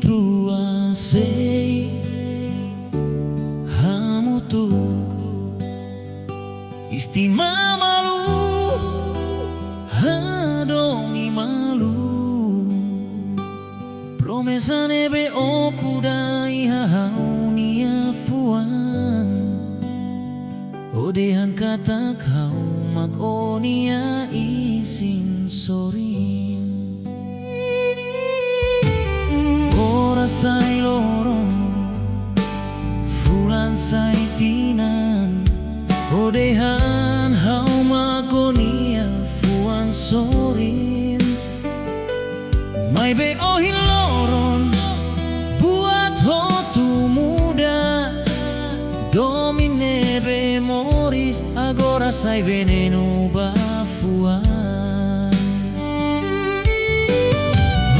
truasei hamutu istima malu hadomi malu promesa nebe okudai hahaunia fuan odehan kata kau makonia isin sorin ora sai lorong fulan sai tinan odehan hau makonia fuan sorin mai be ohin loron buat hotu muda domine be moris agora sai veneno bafuan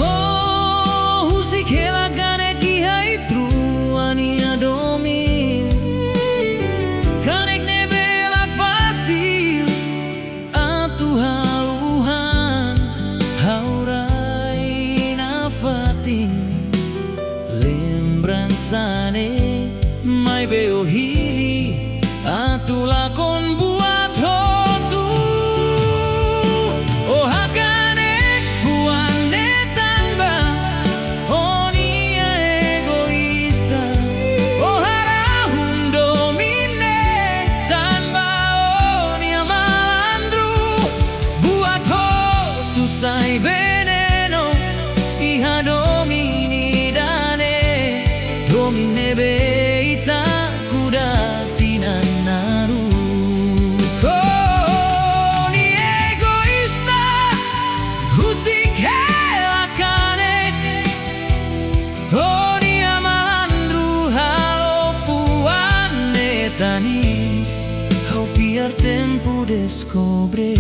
oh husi kela gane ki hai truania domin kanek nebe la fasil atu haluhan haurai nafatin lembransane mai beo hili atu lakon buat hotu oh hakane fuane tanba onia egoista oh harahun domine tanba onia malandru buat hotu sai veneno iha domini dane domine beita kuda tinanaru oh ni egoista husik helakane oh ni amalandru halo fuane tanis ao fiar tempo descobre